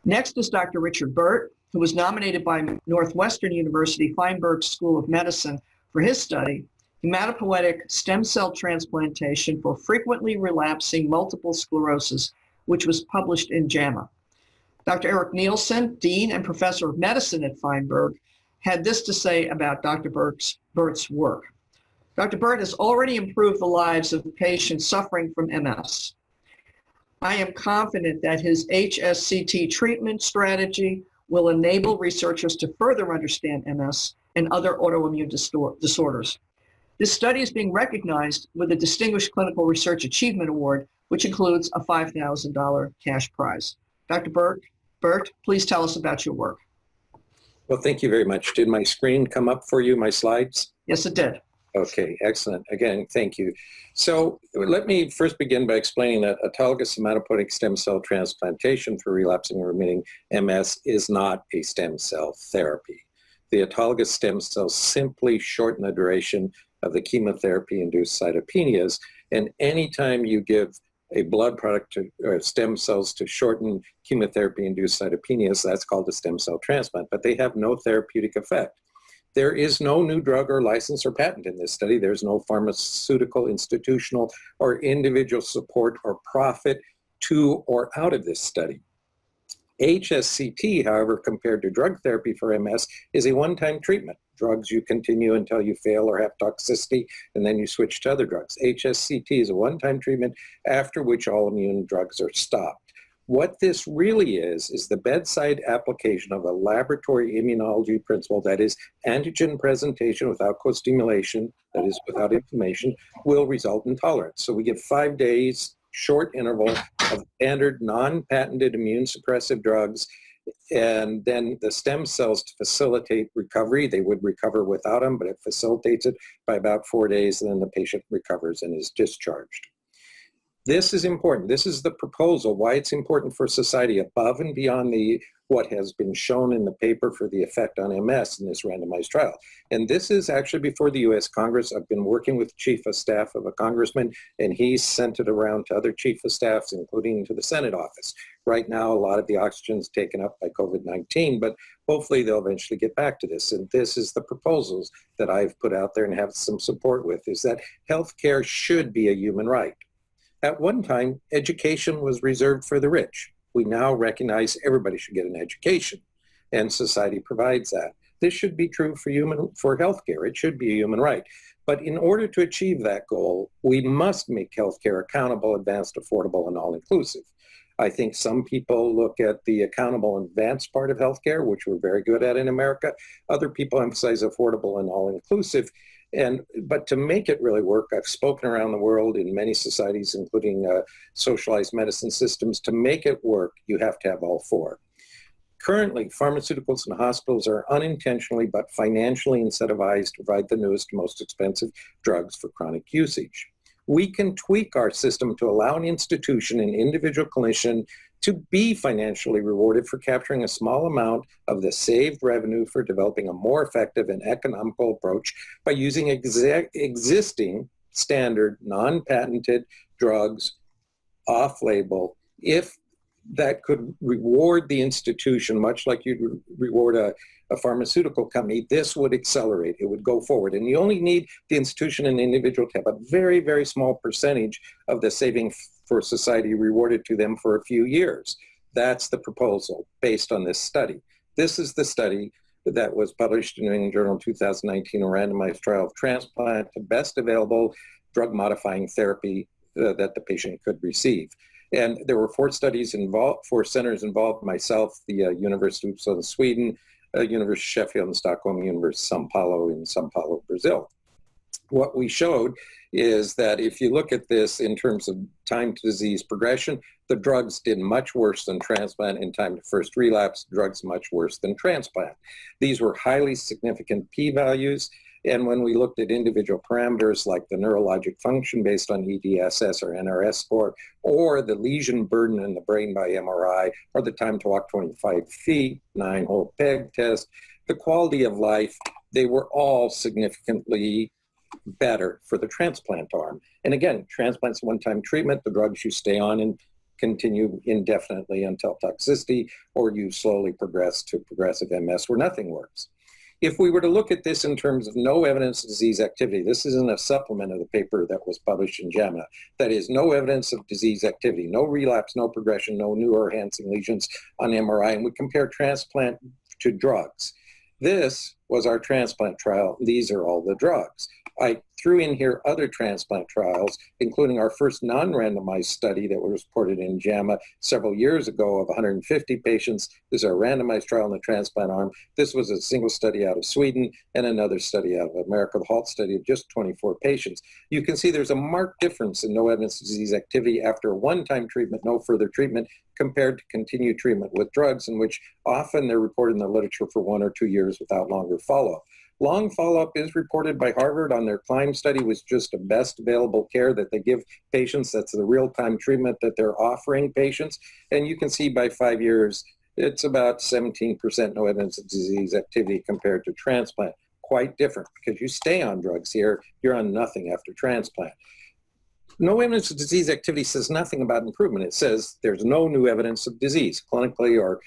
Next is Dr. Richard Burt, who was nominated by Northwestern University Feinberg School of Medicine for his study, hematopoietic stem cell transplantation for frequently relapsing multiple sclerosis, which was published in JAMA. Dr. Eric Nielsen, Dean and Professor of Medicine at Feinberg, had this to say about Dr. Burt's work. Dr. Burt has already improved the lives of patients suffering from MS. I am confident that his HSCT treatment strategy will enable researchers to further understand MS and other autoimmune disorders. This study is being recognized with a Distinguished Clinical Research Achievement Award, which includes a $5,000 cash prize. Dr. Burt, please tell us about your work. Well, thank you very much. Did my screen come up for you, my slides? Yes, it did. Okay, excellent. Again, thank you. So let me first begin by explaining that autologous hematopoietic stem cell transplantation for relapsing or remitting MS is not a stem cell therapy. The autologous stem cells simply shorten the duration of the chemotherapy-induced cytopenias, and anytime you give a blood product to, or stem cells to shorten chemotherapy-induced cytopenias, that's called a stem cell transplant, but they have no therapeutic effect. There is no new drug or license or patent in this study. There's no pharmaceutical, institutional, or individual support or profit to or out of this study. HSCT, however, compared to drug therapy for MS, is a one-time treatment. Drugs you continue until you fail or have toxicity, and then you switch to other drugs. HSCT is a one-time treatment after which all immune drugs are stopped. What this really is the bedside application of a laboratory immunology principle, that is antigen presentation without co-stimulation, that is without inflammation, will result in tolerance. So we give 5 days, short interval of standard non-patented immune suppressive drugs, and then the stem cells to facilitate recovery. They would recover without them, but it facilitates it by about 4 days, and then the patient recovers and is discharged. This is important. This is the proposal, why it's important for society above and beyond what has been shown in the paper for the effect on MS in this randomized trial. And this is actually before the US Congress. I've been working with the chief of staff of a congressman, and he's sent it around to other chief of staffs, including to the Senate office. Right now, a lot of the oxygen is taken up by COVID-19, but hopefully they'll eventually get back to this. And this is the proposals that I've put out there and have some support with, is that healthcare should be a human right. At one time, education was reserved for the rich. We now recognize everybody should get an education, and society provides that. This should be true for healthcare. It should be a human right. But in order to achieve that goal, we must make healthcare accountable, advanced, affordable, and all-inclusive. I think some people look at the accountable and advanced part of healthcare, which we're very good at in America. Other people emphasize affordable and all-inclusive. But to make it really work, I've spoken around the world in many societies, including socialized medicine systems. To make it work, you have to have all four. Currently, pharmaceuticals and hospitals are unintentionally but financially incentivized to provide the newest, most expensive drugs for chronic usage. We can tweak our system to allow an institution and individual clinician to be financially rewarded for capturing a small amount of the saved revenue for developing a more effective and economical approach by using existing standard non-patented drugs off-label, if that could reward the institution, much like you'd reward a pharmaceutical company. This would accelerate. It would go forward. And you only need the institution and the individual to have a very, very small percentage of the saving for society rewarded to them for a few years. That's the proposal based on this study. This is the study that was published in New England Journal in 2019, a randomized trial of transplant, the best available drug-modifying therapy that the patient could receive. And there were 4 studies involved, 4 centers involved, myself, the University of Uppsala, Sweden, University of Sheffield in Stockholm, University of São Paulo in São Paulo, Brazil. What we showed is that if you look at this in terms of time to disease progression, the drugs did much worse than transplant. In time to first relapse, drugs much worse than transplant. These were highly significant p-values. And when we looked at individual parameters like the neurologic function based on EDSS or NRS score, or the lesion burden in the brain by MRI, or the time to walk 25 feet, 9-hole peg test, the quality of life, they were all significantly better for the transplant arm. And again, transplant's one-time treatment. The drugs you stay on continue indefinitely until toxicity, or you slowly progress to progressive MS where nothing works. If we were to look at this in terms of no evidence of disease activity, this is in a supplement of the paper that was published in JAMA. That is, no evidence of disease activity, no relapse, no progression, no new or enhancing lesions on MRI, and we compare transplant to drugs. This was our transplant trial. These are all the drugs. I threw in here other transplant trials, including our first non-randomized study that was reported in JAMA several years ago of 150 patients. This is our randomized trial in the transplant arm. This was a single study out of Sweden and another study out of America, the HALT study of just 24 patients. You can see there's a marked difference in no evidence of disease activity after a one-time treatment, no further treatment, compared to continued treatment with drugs, in which often they're reported in the literature for 1 or 2 years without longer follow-up. Long follow-up is reported by Harvard on their CLIMB study, was just the best available care that they give patients. That's the real-time treatment that they're offering patients. And you can see by 5 years, it's about 17% no evidence of disease activity compared to transplant. Quite different, because you stay on drugs here, you're on nothing after transplant. No evidence of disease activity says nothing about improvement. It says there's no new evidence of disease, clinically or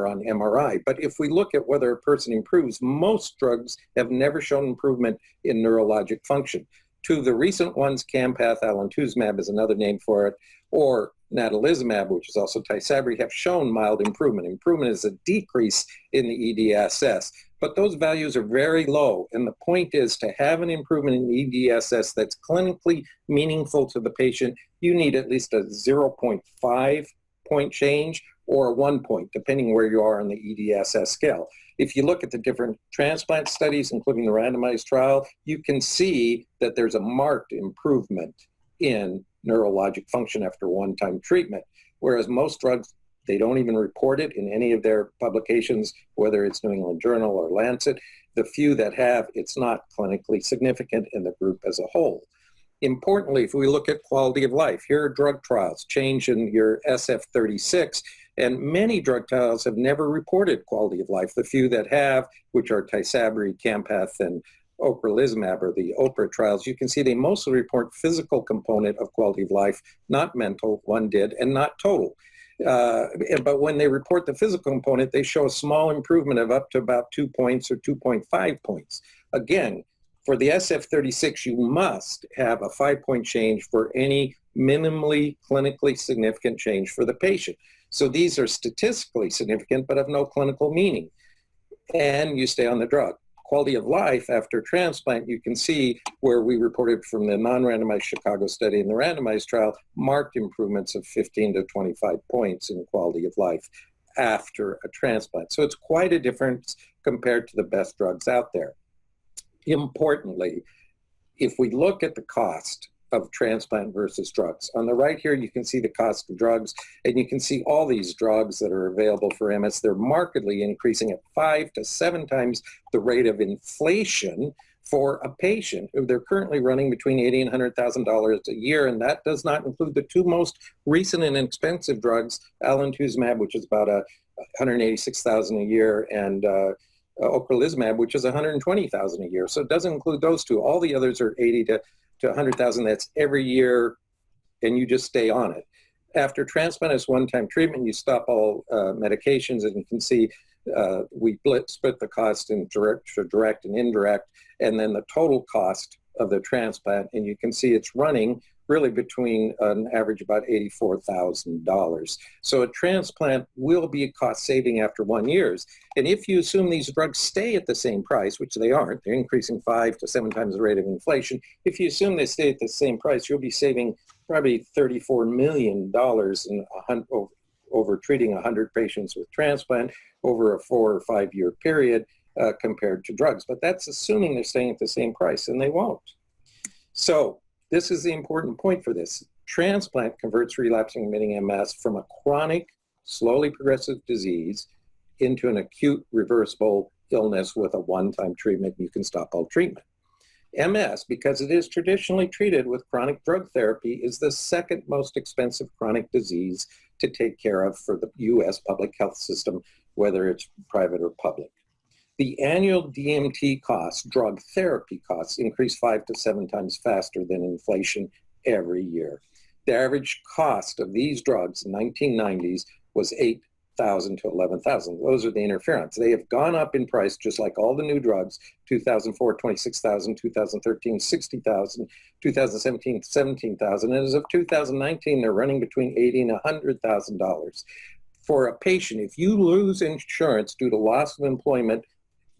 on MRI. But if we look at whether a person improves, most drugs have never shown improvement in neurologic function. Two of the recent ones, Campath, alemtuzumab is another name for it, or natalizumab, which is also Tysabri, have shown mild improvement. Improvement is a decrease in the EDSS. But those values are very low. And the point is, to have an improvement in EDSS that's clinically meaningful to the patient, you need at least a 0.5 point change or a 1 point, depending where you are on the EDSS scale. If you look at the different transplant studies, including the randomized trial, you can see that there's a marked improvement in neurologic function after one-time treatment, whereas most drugs, they don't even report it in any of their publications, whether it's New England Journal or Lancet. The few that have, it's not clinically significant in the group as a whole. Importantly, if we look at quality of life, here are drug trials, change in your SF-36, and many drug trials have never reported quality of life. The few that have, which are Tysabri, Campath, and ocrelizumab, or the OPRA trials, you can see they mostly report physical component of quality of life, not mental, one did, and not total. But when they report the physical component, they show a small improvement of up to about 2 points or 2.5 points. Again, for the SF-36, you must have a 5-point change for any minimally clinically significant change for the patient. So these are statistically significant, but have no clinical meaning. And you stay on the drug. Quality of life after transplant, you can see where we reported from the non-randomized Chicago study and the randomized trial, marked improvements of 15 to 25 points in quality of life after a transplant. So it's quite a difference compared to the best drugs out there. Importantly, if we look at the cost of transplant versus drugs, on the right here you can see the cost of drugs, and you can see all these drugs that are available for MS. They're markedly increasing at 5 to 7 times the rate of inflation for a patient. They're currently running between $80,000 and $100,000 a year, and that does not include the two most recent and expensive drugs, alemtuzumab, which is about $186,000 a year, and ocrelizumab, which is $120,000 a year. So it doesn't include those two. All the others are $80,000 to $100,000. That's every year, and you just stay on it. After transplant, as one-time treatment, you stop all medications, and you can see we split the cost in direct and indirect, and then the total cost of the transplant, and you can see it's running really between an average about $84,000. So a transplant will be a cost saving after 1 year. And if you assume these drugs stay at the same price, which they aren't, they're increasing 5 to 7 times the rate of inflation. If you assume they stay at the same price, you'll be saving probably $34 million over treating 100 patients with transplant over a 4 or 5 year period compared to drugs. But that's assuming they're staying at the same price, and they won't. So this is the important point for this. Transplant converts relapsing remitting MS from a chronic, slowly progressive disease into an acute reversible illness with a one-time treatment. You can stop all treatment. MS, because it is traditionally treated with chronic drug therapy, is the second most expensive chronic disease to take care of for the U.S. public health system, whether it's private or public. The annual DMT costs, drug therapy costs, increase 5 to 7 times faster than inflation every year. The average cost of these drugs in 1990s was $8,000 to $11,000. Those are the interferons. They have gone up in price just like all the new drugs. 2004, $26,000, 2013, $60,000, 2017, $17,000. And as of 2019, they're running between $80,000 and $100,000. For a patient, if you lose insurance due to loss of employment,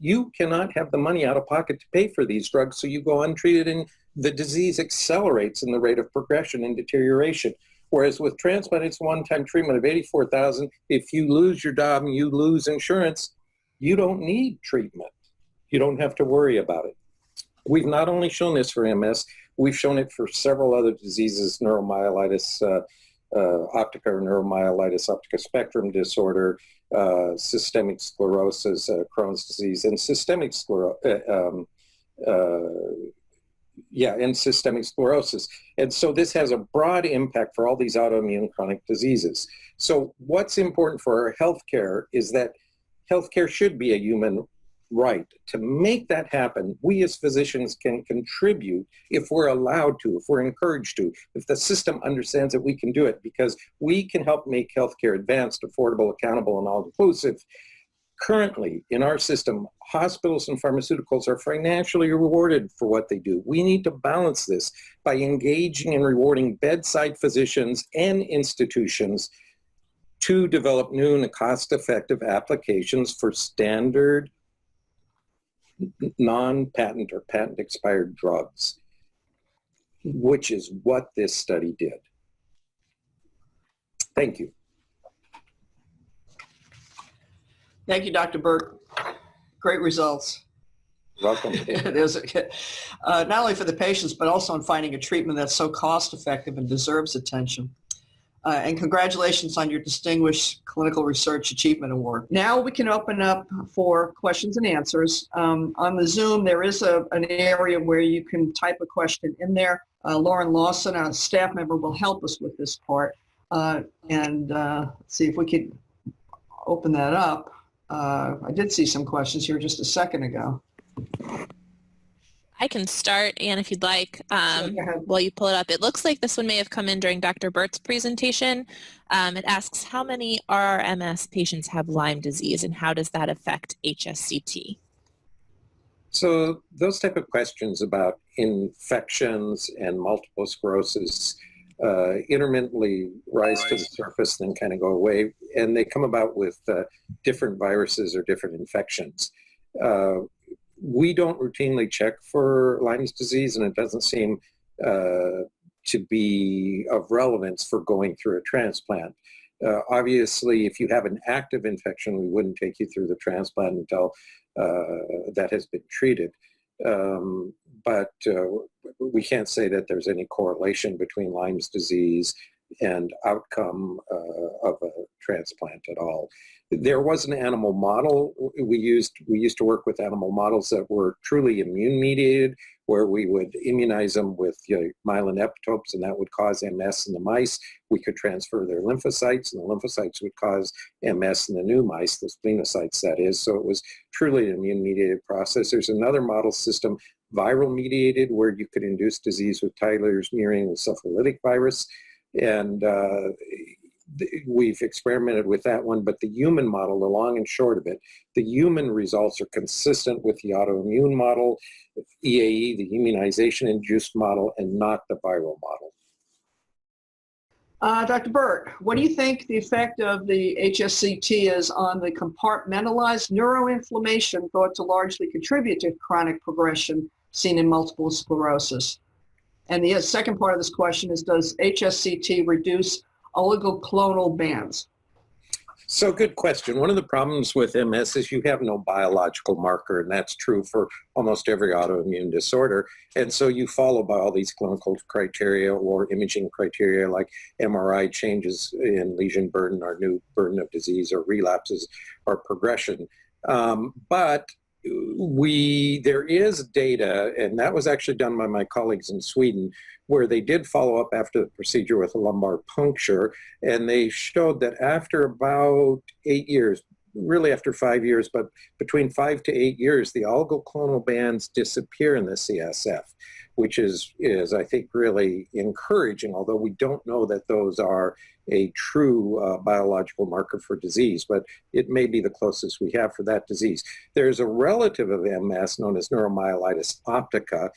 you cannot have the money out of pocket to pay for these drugs, so you go untreated and the disease accelerates in the rate of progression and deterioration. Whereas with transplant, it's a one-time treatment of $84,000. If you lose your job and you lose insurance, you don't need treatment. You don't have to worry about it. We've not only shown this for MS, we've shown it for several other diseases, neuromyelitis optica or neuromyelitis optica spectrum disorder, systemic sclerosis, Crohn's disease, and systemic sclerosis. And so this has a broad impact for all these autoimmune chronic diseases. So what's important for our healthcare is that healthcare should be a human right. To make that happen, we as physicians can contribute if we're allowed to, if we're encouraged to, if the system understands that we can do it, because we can help make healthcare advanced, affordable, accountable, and all-inclusive. Currently, in our system, hospitals and pharmaceuticals are financially rewarded for what they do. We need to balance this by engaging and rewarding bedside physicians and institutions to develop new and cost-effective applications for standard non-patent or patent-expired drugs, which is what this study did. Thank you. Thank you, Dr. Burt. Great results. Welcome. Not only for the patients, but also in finding a treatment that's so cost-effective and deserves attention. And congratulations on your Distinguished Clinical Research Achievement Award. Now we can open up for questions and answers. On the Zoom, there is an area where you can type a question in there. Lauren Lawson, a staff member, will help us with this part. Let's see if we could open that up. I did see some questions here just a second ago. I can start, Anne, if you'd like, while you pull it up. It looks like this one may have come in during Dr. Burt's presentation. It asks, how many RRMS patients have Lyme disease, and how does that affect HSCT? So those type of questions about infections and multiple sclerosis intermittently rise to the surface, then kind of go away, and they come about with different viruses or different infections. We don't routinely check for Lyme's disease, and it doesn't seem to be of relevance for going through a transplant. Obviously, if you have an active infection, we wouldn't take you through the transplant until that has been treated. But we can't say that there's any correlation between Lyme's disease and outcome of a transplant at all. There was an animal model we used to work with animal models that were truly immune mediated, where we would immunize them with myelin epitopes, and that would cause MS in the mice. We could transfer their lymphocytes, and the lymphocytes would cause MS in the new mice, the splenocytes that is. So it was truly an immune mediated process. There's another model system, viral mediated, where you could induce disease with Tyler's murine encephalitic virus. And we've experimented with that one, but the human model, the long and short of it, the human results are consistent with the autoimmune model, EAE, the immunization-induced model, and not the viral model. Dr. Burt, what do you think the effect of the HSCT is on the compartmentalized neuroinflammation thought to largely contribute to chronic progression seen in multiple sclerosis? And the second part of this question is, does HSCT reduce oligoclonal bands? So good question. One of the problems with MS is you have no biological marker, and that's true for almost every autoimmune disorder. And so you follow by all these clinical criteria or imaging criteria like MRI changes in lesion burden or new burden of disease or relapses or progression. But there is data, and that was actually done by my colleagues in Sweden, where they did follow up after the procedure with a lumbar puncture, and they showed that after about 8 years, really after 5 years, but between 5 to 8 years, the oligoclonal bands disappear in the CSF. which is I think, really encouraging, although we don't know that those are a true biological marker for disease, but it may be the closest we have for that disease. There's a relative of MS known as neuromyelitis optica.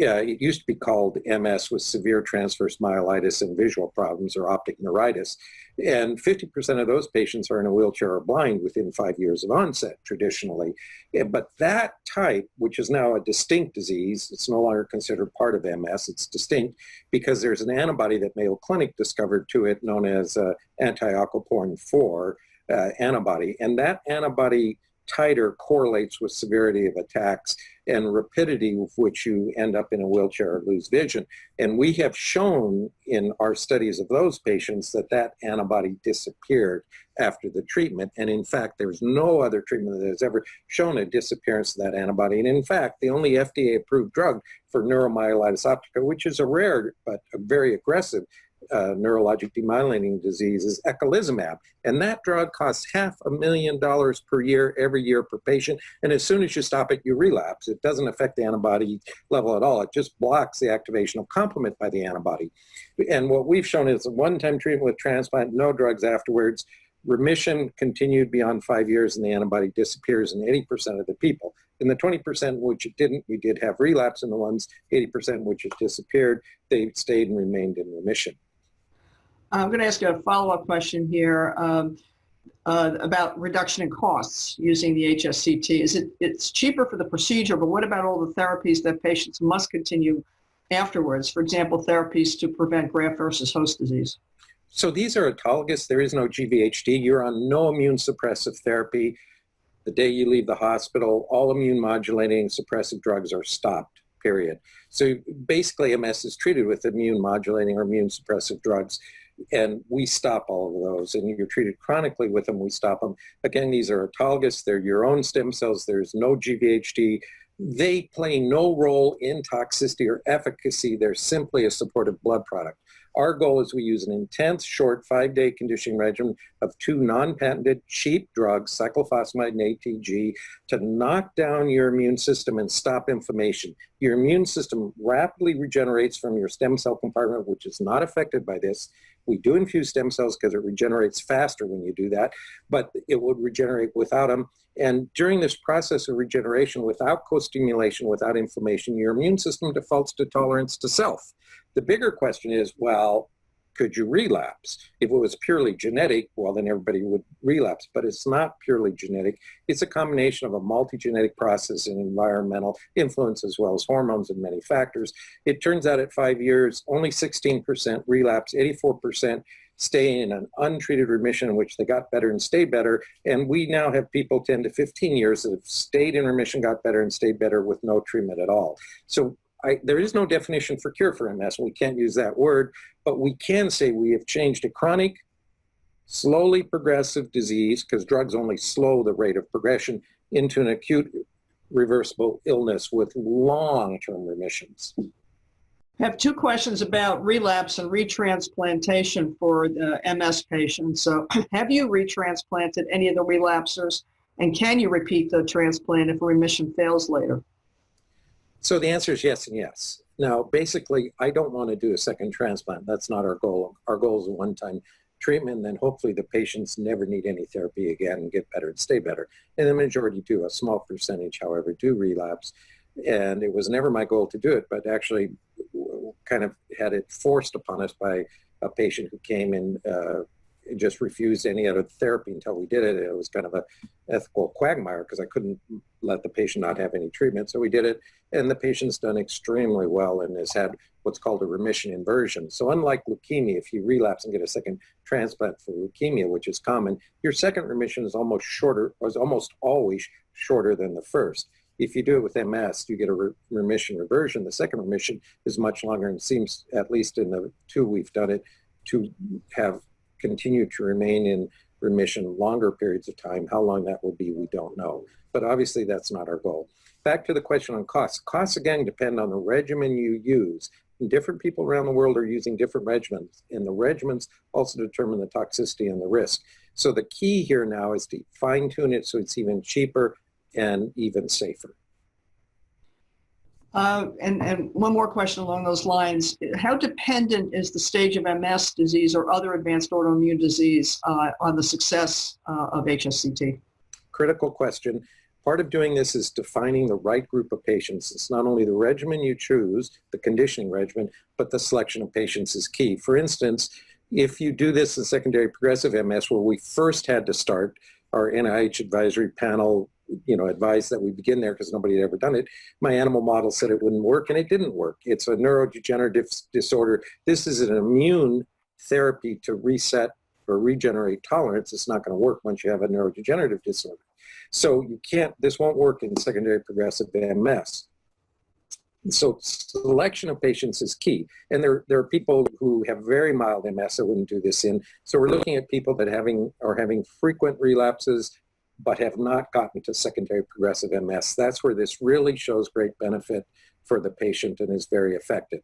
It used to be called MS with severe transverse myelitis and visual problems, or optic neuritis. And 50% of those patients are in a wheelchair or blind within 5 years of onset, traditionally. But that type, which is now a distinct disease, it's no longer considered part of MS, it's distinct because there's an antibody that Mayo Clinic discovered to it known as anti-aquaporin 4 antibody. And that antibody titer correlates with severity of attacks and rapidity with which you end up in a wheelchair or lose vision. And we have shown in our studies of those patients that that antibody disappeared after the treatment. And in fact, there's no other treatment that has ever shown a disappearance of that antibody. And in fact, the only FDA-approved drug for neuromyelitis optica, which is a rare but a very aggressive neurologic demyelinating disease, is eculizumab. And that drug costs $500,000 per year, every year per patient. And as soon as you stop it, you relapse. It doesn't affect the antibody level at all. It just blocks the activation of complement by the antibody. And what we've shown is a one-time treatment with transplant, no drugs afterwards. Remission continued beyond 5 years, and the antibody disappears in 80% of the people. In the 20% which it didn't, we did have relapse. In the ones 80% which it disappeared, they stayed and remained in remission. I'm going to ask you a follow-up question here about reduction in costs using the HSCT. It's cheaper for the procedure, but what about all the therapies that patients must continue afterwards? For example, therapies to prevent graft versus host disease. So these are autologous. There is no GVHD. You're on no immune suppressive therapy. The day you leave the hospital, all immune modulating suppressive drugs are stopped, period. So basically MS is treated with immune modulating or immune suppressive drugs. And we stop all of those, and you're treated chronically with them. We stop them. Again, these are autologous. They're your own stem cells. There's no GVHD. They play no role in toxicity or efficacy. They're simply a supportive blood product. Our goal is we use an intense, short 5-day conditioning regimen of 2 non-patented, cheap drugs, cyclophosphamide and ATG, to knock down your immune system and stop inflammation. Your immune system rapidly regenerates from your stem cell compartment, which is not affected by this. We do infuse stem cells because it regenerates faster when you do that, but it would regenerate without them. And during this process of regeneration, without co-stimulation, without inflammation, your immune system defaults to tolerance to self. The bigger question is, well, could you relapse? If it was purely genetic, well, then everybody would relapse, but it's not purely genetic. It's a combination of a multi-genetic process and environmental influence, as well as hormones and many factors. It turns out at 5 years, only 16% relapse, 84% stay in an untreated remission in which they got better and stayed better. And we now have people 10 to 15 years that have stayed in remission, got better, and stayed better with no treatment at all. So there is no definition for cure for MS. We can't use that word, but we can say we have changed a chronic, slowly progressive disease, because drugs only slow the rate of progression, into an acute reversible illness with long-term remissions. I have 2 questions about relapse and retransplantation for the MS patients. So have you retransplanted any of the relapsers, and can you repeat the transplant if remission fails later? So the answer is yes and yes. Now, basically, I don't want to do a second transplant. That's not our goal. Our goal is a one-time treatment, and then hopefully the patients never need any therapy again and get better and stay better. And the majority do. A small percentage, however, do relapse. And it was never my goal to do it, but actually kind of had it forced upon us by a patient who came in just refused any other therapy until we did it. It was kind of an ethical quagmire because I couldn't let the patient not have any treatment. So we did it, and the patient's done extremely well and has had what's called a remission inversion. So unlike leukemia, if you relapse and get a second transplant for leukemia, which is common, your second remission is almost shorter, or is almost always shorter than the first. If you do it with MS, you get a remission reversion. The second remission is much longer, and seems, at least in the 2 we've done it, to have continued to remain in remission longer periods of time. How long that will be, we don't know. But obviously, that's not our goal. Back to the question on costs. Costs, again, depend on the regimen you use. And different people around the world are using different regimens, and the regimens also determine the toxicity and the risk. So the key here now is to fine-tune it so it's even cheaper and even safer. And one more question along those lines. How dependent is the stage of MS disease or other advanced autoimmune disease on the success of HSCT? Critical question. Part of doing this is defining the right group of patients. It's not only the regimen you choose, the conditioning regimen, but the selection of patients is key. For instance, if you do this in secondary progressive MS, where we first had to start, our NIH advisory panel advised that we begin there because nobody had ever done it. My animal model said it wouldn't work, and it didn't work. It's a neurodegenerative disorder. This is an immune therapy to reset or regenerate tolerance. It's not going to work once you have a neurodegenerative disorder. So this won't work in secondary progressive MS. So selection of patients is key. And there are people who have very mild MS that wouldn't do this in. So we're looking at people that are having frequent relapses, but have not gotten to secondary progressive MS. That's where this really shows great benefit for the patient and is very effective.